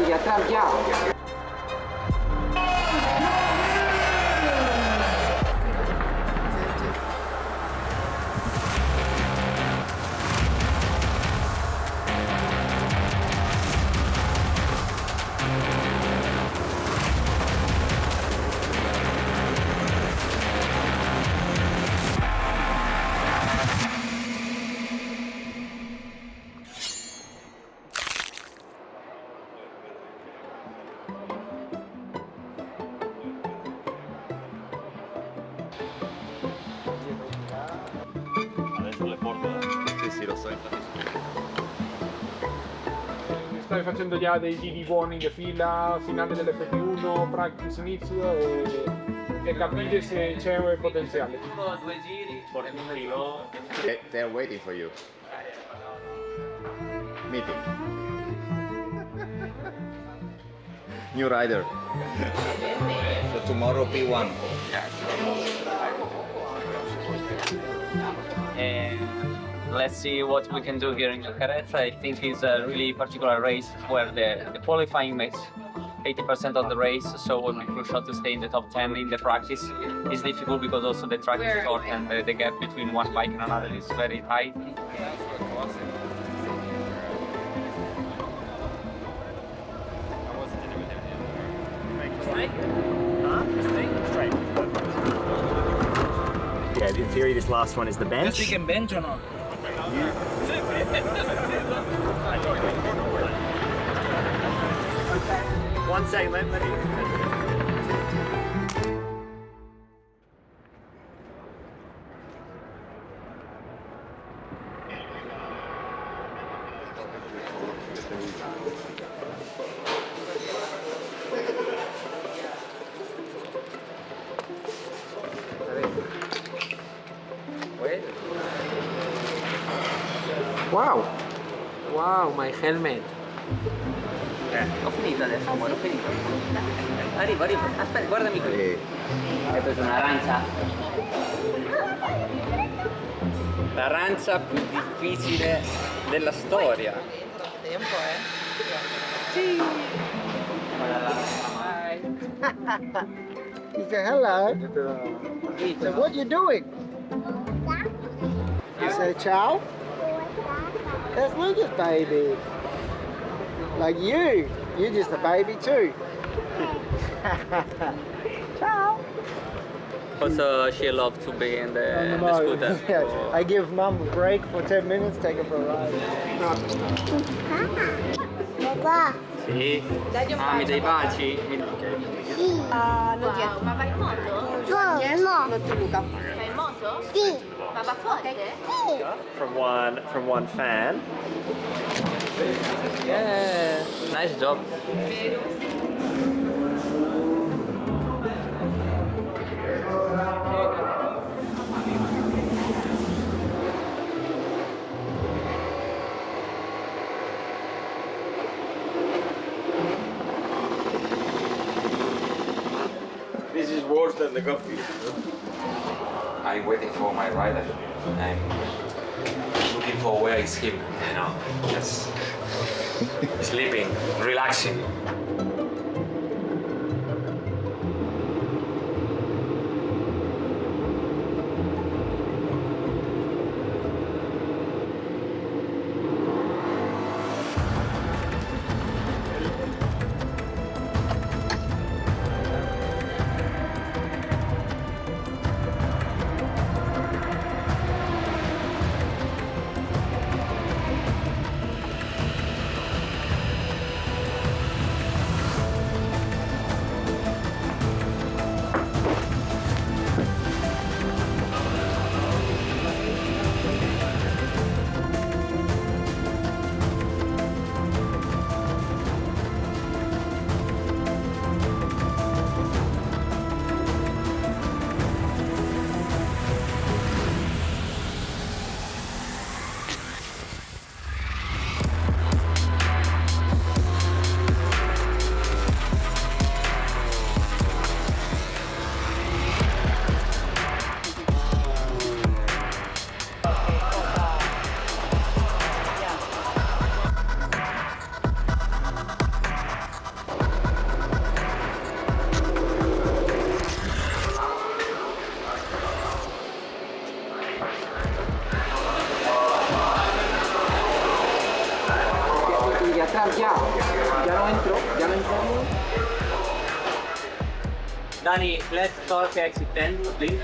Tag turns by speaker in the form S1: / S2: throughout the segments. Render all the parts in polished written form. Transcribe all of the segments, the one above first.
S1: y atrás ya.
S2: Adesso le porto,
S3: Sì, sì, lo so, infatti.
S4: Stai facendo già dei giri buoni in fila, finale dell'FP1, practice inizio e capire se c'è un potenziale.
S2: 1 2 giri, porti un filo.
S3: They're waiting for you. Meeting. New rider. So tomorrow P1.
S2: And let's see what we can do here in Bucharest. I think it's a really particular race where the qualifying makes 80% of the race, so it will be crucial to stay in the top 10 in the practice. It's difficult because also the track is short and the gap between one bike and another is very tight.
S5: Yeah, in theory, this last one is the bench.
S6: You can bench or not?
S5: One second, let me.
S1: Wow. Wow, my helmet.
S2: Ho finito adesso, amore, ho finito. Arrivo. Aspetta, guardami qui. Hai preso un'arancia? L'arancia più difficile della storia.
S7: Tempo,
S2: Sì.
S1: He said hello. He said, what you doing? You say ciao? That's Lucas, baby. Like you. You're just a baby too. Ciao.
S2: Also, she loves to be in the scooter.
S1: Yeah, I give mom a break for 10 minutes, take her for a ride.
S8: Papà.
S2: Sì. Ah, mi dai baci?
S7: Non dietro, ma vai in moto?
S8: No.
S7: Non ti Luca. Vai in moto?
S8: Sì.
S7: Ma va forte?
S8: Sì.
S5: From one fan.
S2: Yeah, nice job.
S3: This is worse than the coffee.
S9: I'm waiting for my rider. I'm looking for where is him, just sleeping, relaxing.
S1: entrar ya. Ya no entro.
S2: Dani, let's talk exit 10, please.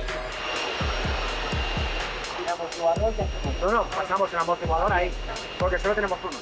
S4: No, pasamos el amortiguador ahí, porque solo tenemos uno.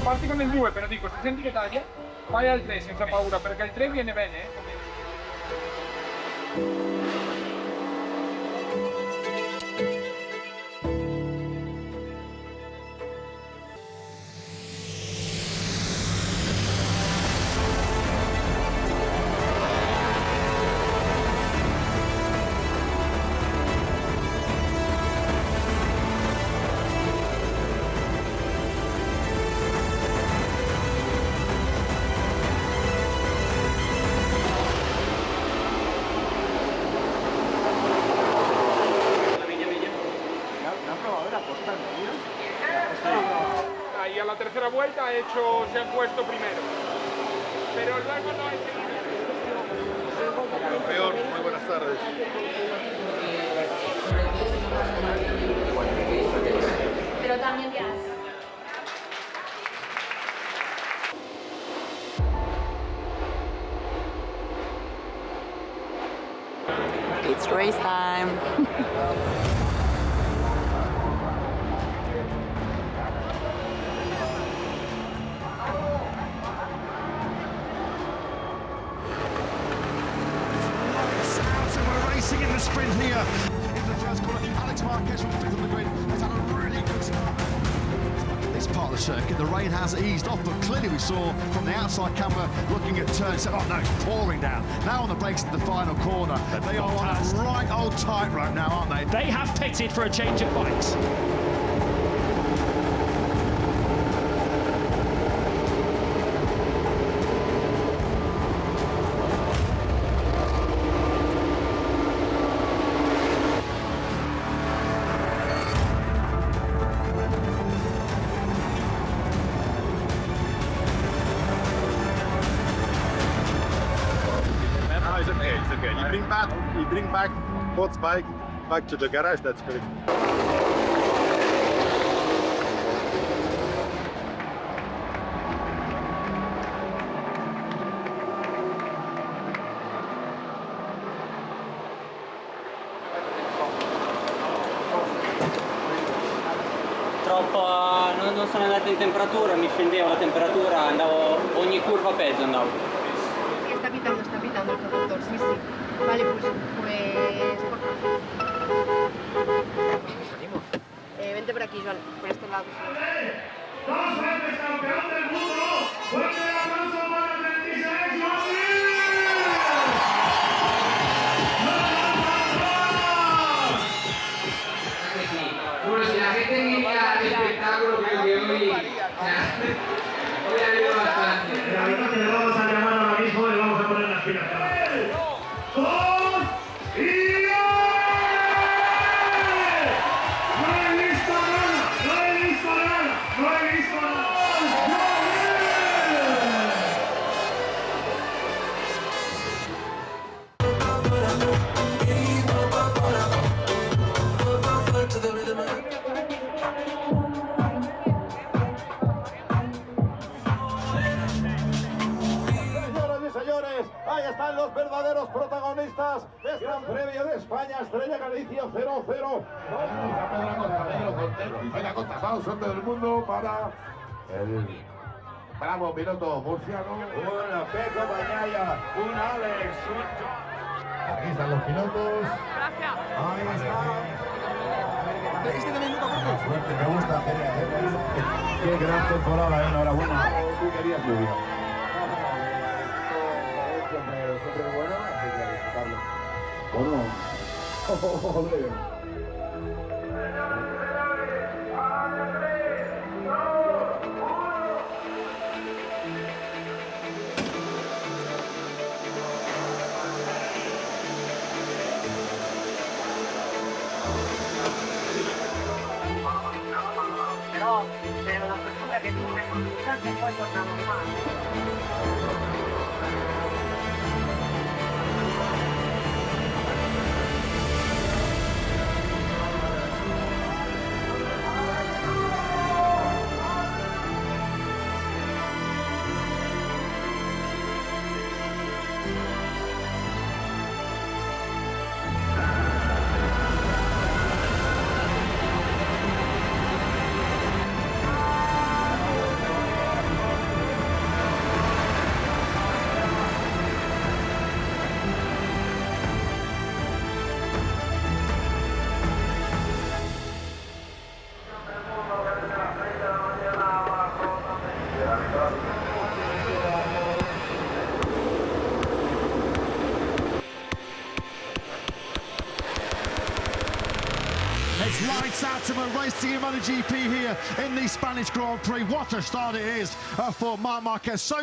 S4: Parti con il 2, però dico, se senti che taglia, vai al 3 senza paura, perché il 3 viene bene, Ahí a la tercera vuelta se han puesto primero. Pero luego no hay
S6: Campeón, muy buenas tardes.
S7: Pero también ya.
S10: It's race time.
S6: Racing in the sprint here in the first corner. Alex Marquez from fifth on the grid has had a really good start. This part of the circuit, the rain has eased off, but clearly we saw from the outside camera looking at turns, oh no, it's pouring down. Now on the brakes at the final corner. They are on a right old tightrope now, aren't they?
S11: They have pitted for a change of bikes.
S6: It's okay. You bring back both bike back to the garage. That's great.
S2: Non sono andato in temperatura, mi scendeva la temperatura, andavo ogni curva a peggio andavo.
S7: Está pitando el conductor, sí, sí. Vale, pues por favor. Vente por aquí, Joan, por este lado.
S6: ¡Dos veces campeón del mundo! ¡Fuerte el aplauso para el 26
S12: Bueno, si la gente quería el espectáculo, creo que hoy ha habido bastante.
S6: Ahorita que le vamos a llamar ahora mismo, le vamos a poner las pilas. ¡Dos! ¡Y ¡no he visto nada! ¡No he visto nada! ¡No he visto nada!
S13: vueltas del Gran Premio de España, Estrella Galicia 0-0. Venga, contactados ante el mundo para el bravo piloto murciano. Un Peco Bañaya, un Alex, Aquí están los pilotos. Gracias. Ahí está. Este también, Luca, suerte, me gusta hacer eso. Qué gran temporada, enhorabuena. Tú querías muy bien. Siempre bueno, así que disfrutarlo. Bueno. Joder.
S14: Pero la persona que tiene una conducta se puede tornar normal.
S6: It's lights out to a racing in MotoGP here in the Spanish Grand Prix. What a start it is for Marc Marquez. So